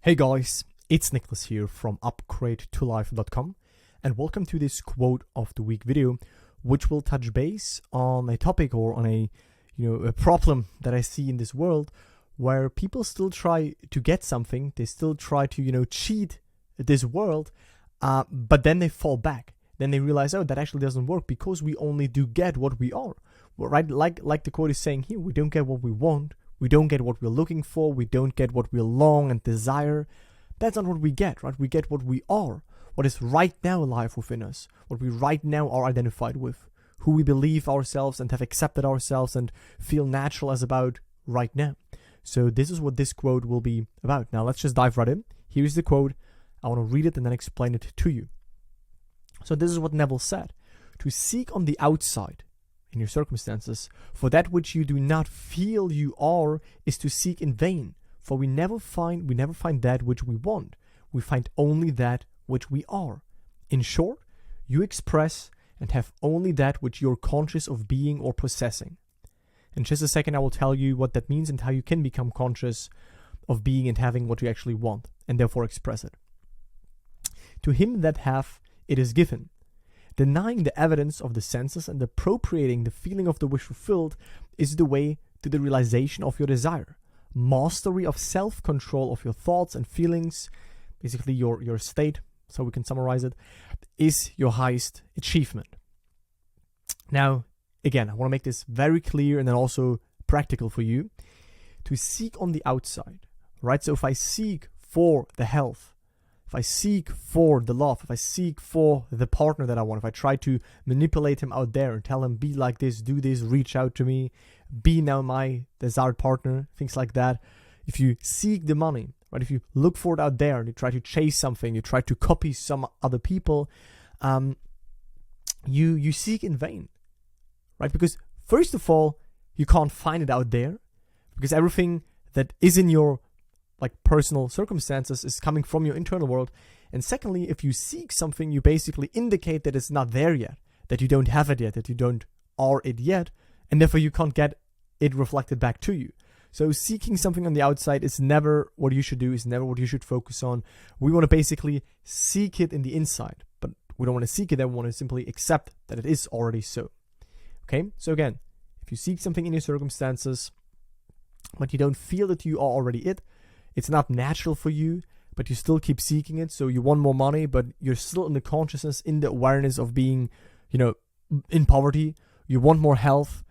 Hey guys, it's Nicholas here from upgrade2life.com and welcome to this quote of the week video, which will touch base on a topic or on a problem that I see in this world where people still try to get something. They still try to cheat this world, but then they fall back. Then they realize, oh, that actually doesn't work because we only do get what we are, right? Like the quote is saying here, we don't get what we want. We don't get what we're looking for. We don't get what we long and desire. That's not what we get, right? We get what we are, what is right now alive within us, what we right now are identified with, who we believe ourselves and have accepted ourselves and feel natural as about right now. So this is what this quote will be about. Now let's just dive right in. Here's the quote. I want to read it and then explain it to you. So this is what Neville said. To seek on the outside in your circumstances for that which you do not feel you are is to seek in vain, for we never find that which we want. We find only that which we are. In short, you express and have only that which you're conscious of being or possessing. In just a second, I will tell you what that means and how you can become conscious of being and having what you actually want and therefore express it. To him that hath, it is given. Denying the evidence of the senses and appropriating the feeling of the wish fulfilled is the way to the realization of your desire. Mastery of self-control of your thoughts and feelings, basically your state, so we can summarize it, is your highest achievement. Now, again, I want to make this very clear and then also practical for you. To seek on the outside, right? So if I seek for the health, if I seek for the love, if I seek for the partner that I want, if I try to manipulate him out there and tell him, be like this, do this, reach out to me, be now my desired partner, things like that. If you seek the money, right? If you look for it out there and you try to chase something, you try to copy some other people, you seek in vain, right? Because first of all, you can't find it out there because everything that is in your personal circumstances is coming from your internal world. And secondly, if you seek something, you basically indicate that it's not there yet, that you don't have it yet, that you don't are it yet, and therefore you can't get it reflected back to you. So seeking something on the outside is never what you should do, is never what you should focus on. We want to basically seek it in the inside, but we don't want to seek it, then we want to simply accept that it is already so. Okay, so again, if you seek something in your circumstances, but you don't feel that you are already it, it's not natural for you, but you still keep seeking it. So you want more money, but you're still in the consciousness, in the awareness of being, in poverty. You want more health,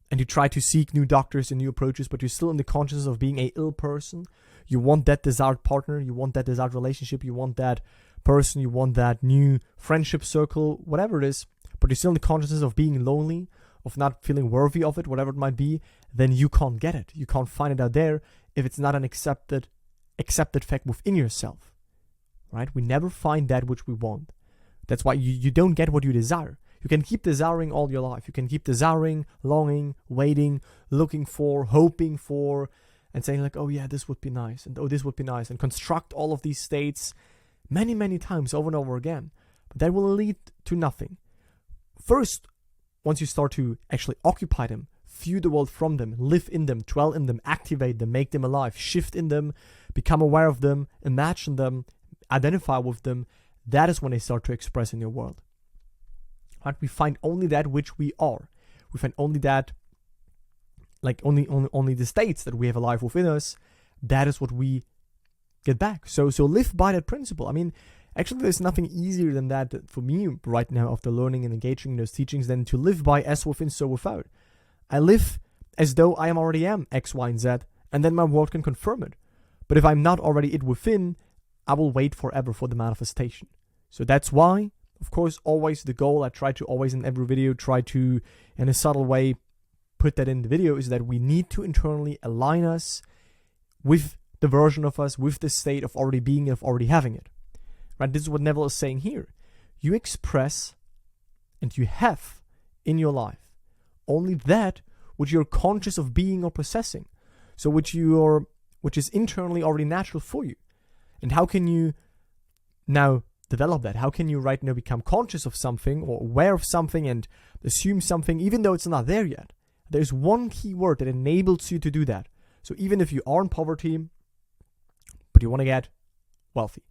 and you try to seek new doctors and new approaches, but you're still in the consciousness of being an ill person. You want that desired partner, you want that desired relationship, you want that person, you want that new friendship circle, whatever it is, but you're still in the consciousness of being lonely, of not feeling worthy of it, whatever it might be, then you can't get it. You can't find it out there if it's not an accepted fact within yourself, right? We never find that which we want. That's why you don't get what you desire. You can keep desiring all your life. You can keep desiring, longing, waiting, looking for, hoping for, and saying like, oh yeah, this would be nice, and oh, this would be nice, and construct all of these states many, many times over and over again. But that will lead to nothing. First, once you start to actually occupy them, view the world from them, live in them, dwell in them, activate them, make them alive, shift in them, become aware of them, imagine them, identify with them, that is when they start to express in your world. Right? We find only that which we are. We find only that, only the states that we have alive within us. That is what we get back. So live by that principle. I mean, actually, there's nothing easier than that for me right now after learning and engaging in those teachings than to live by as within, so without. I live as though I already am X, Y, and Z, and then my world can confirm it. But if I'm not already it within, I will wait forever for the manifestation. So that's why, of course, always the goal, I try to always in every video, try to, in a subtle way, put that in the video, is that we need to internally align us with the version of us, with the state of already being, of already having it. Right? This is what Neville is saying here. You express and you have in your life only that which you're conscious of being or possessing. So which is internally already natural for you. And how can you now develop that? How can you right now become conscious of something or aware of something and assume something even though it's not there yet? There's one key word that enables you to do that. So even if you are in poverty, but you want to get wealthy.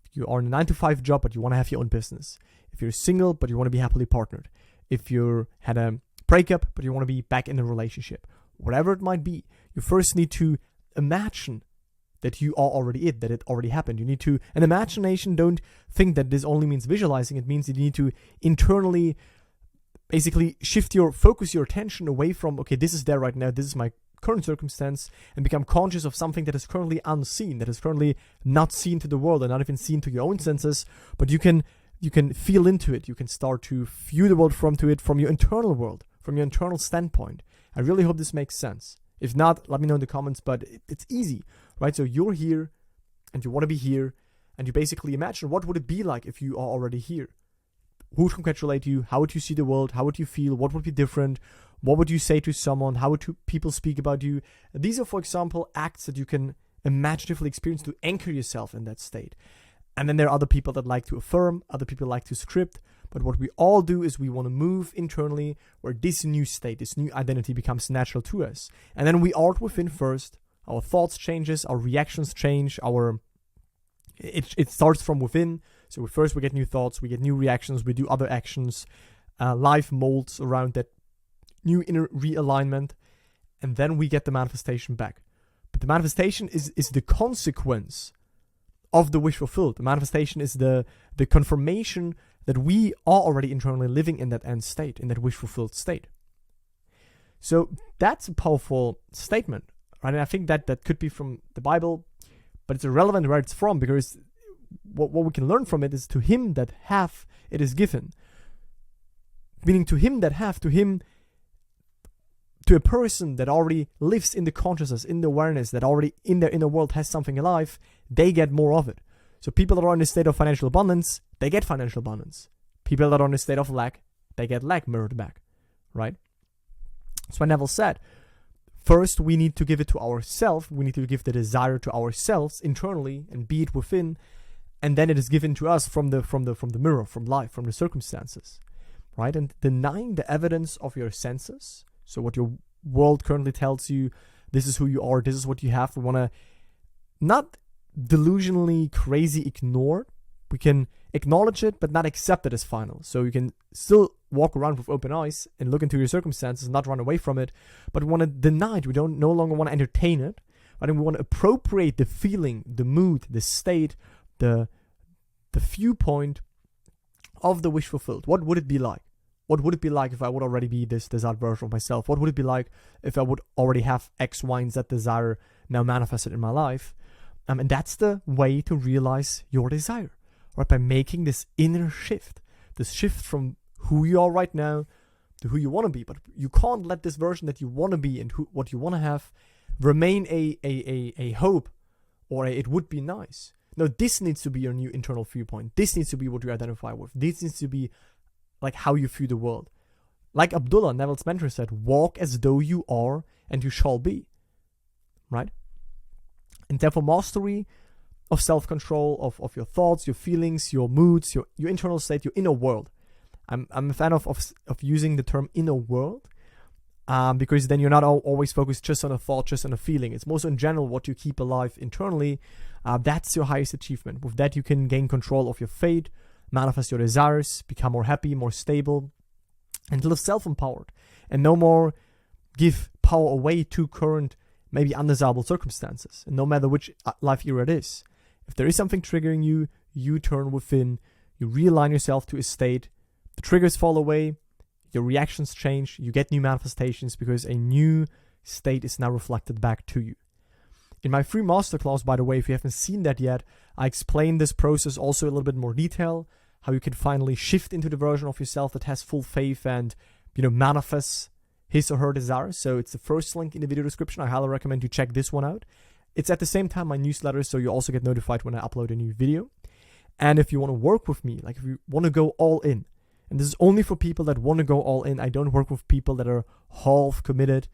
If you are in a 9-to-5 job, but you want to have your own business. If you're single, but you want to be happily partnered. If you had a breakup, but you want to be back in a relationship. Whatever it might be, you first need to imagine that you are already it, that it already happened. You need to, and imagination, don't think that this only means visualizing. It means that you need to internally basically shift your focus, your attention away from, okay, this is there right now, this is my current circumstance, and become conscious of something that is currently unseen, that is currently not seen to the world and not even seen to your own senses, but you can feel into it. You can start to view the world from your internal world, from your internal standpoint. I really hope this makes sense. If not, let me know in the comments, but it's easy, right? So you're here and you want to be here, and you basically imagine what would it be like if you are already here? Who would congratulate you? How would you see the world? How would you feel? What would be different? What would you say to someone? How would people speak about you? These are, for example, acts that you can imaginatively experience to anchor yourself in that state. And then there are other people that like to affirm, other people like to script. But what we all do is we want to move internally where this new state, this new identity becomes natural to us. And then we art within first. Our thoughts changes, our reactions change, it starts from within. So first we get new thoughts, we get new reactions, we do other actions. Life molds around that new inner realignment. And then we get the manifestation back. But the manifestation is the consequence of the wish fulfilled. The manifestation is the confirmation that we are already internally living in that end state, in that wish fulfilled state. So that's a powerful statement, right? And I think that could be from the Bible, but it's irrelevant where it's from, because what we can learn from it is, to him that hath, it is given. Meaning to him that hath, to a person that already lives in the consciousness, in the awareness, that already in their inner world has something alive, they get more of it. So people that are in a state of financial abundance, they get financial abundance. People that are in a state of lack, they get lack mirrored back, right? That's why Neville said, first we need to give it to ourselves. We need to give the desire to ourselves internally and be it within, and then it is given to us from the mirror, from life, from the circumstances, right? And denying the evidence of your senses, so what your world currently tells you, this is who you are, this is what you have. We want to not delusionally crazy ignore. We can acknowledge it, but not accept it as final. So you can still walk around with open eyes and look into your circumstances, not run away from it, but we want to deny it. We don't no longer want to entertain it. I think we want to appropriate the feeling, the mood, the state, the viewpoint of the wish fulfilled. What would it be like? What would it be like if I would already be this desired version of myself? What would it be like if I would already have X, Y, and Z desire now manifested in my life? And that's the way to realize your desire, right? By making this inner shift, this shift from who you are right now to who you want to be. But you can't let this version that you want to be and what you want to have remain a hope or it would be nice. No, this needs to be your new internal viewpoint. This needs to be what you identify with. This needs to be like how you view the world. Like Abdullah, Neville's mentor, said, walk as though you are and you shall be, right? And therefore mastery of self-control, of your thoughts, your feelings, your moods, your internal state, your inner world. I'm a fan of using the term inner world because then you're not always focused just on a thought, just on a feeling. It's more so in general what you keep alive internally. That's your highest achievement. With that, you can gain control of your fate, manifest your desires, become more happy, more stable, and live self-empowered. And no more give power away to current, maybe undesirable circumstances. And no matter which life era it is. If there is something triggering you, you turn within, you realign yourself to a state, the triggers fall away, your reactions change, you get new manifestations because a new state is now reflected back to you. In my free masterclass, by the way, if you haven't seen that yet, I explain this process also a little bit more detail, how you can finally shift into the version of yourself that has full faith and, manifests his or her desires. So it's the first link in the video description. I highly recommend you check this one out. It's at the same time my newsletter, so you also get notified when I upload a new video. And if you want to work with me, like if you want to go all in, and this is only for people that want to go all in. I don't work with people that are half committed.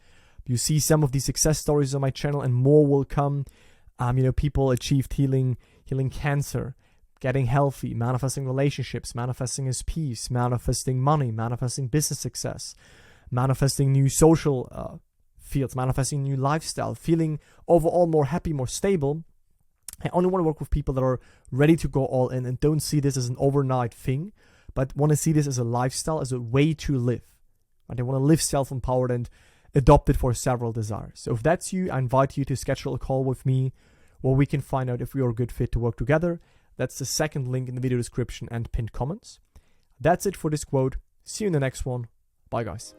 You see some of these success stories on my channel and more will come. People achieved healing cancer, getting healthy, manifesting relationships, manifesting his peace, manifesting money, manifesting business success, manifesting new social fields, manifesting new lifestyle, feeling overall more happy, more stable. I only want to work with people that are ready to go all in and don't see this as an overnight thing, but want to see this as a lifestyle, as a way to live. Right? They want to live self-empowered and adopt it for several desires. So if that's you, I invite you to schedule a call with me where we can find out if we are a good fit to work together. That's the second link in the video description and pinned comments. That's it for this quote. See you in the next one. Bye, guys.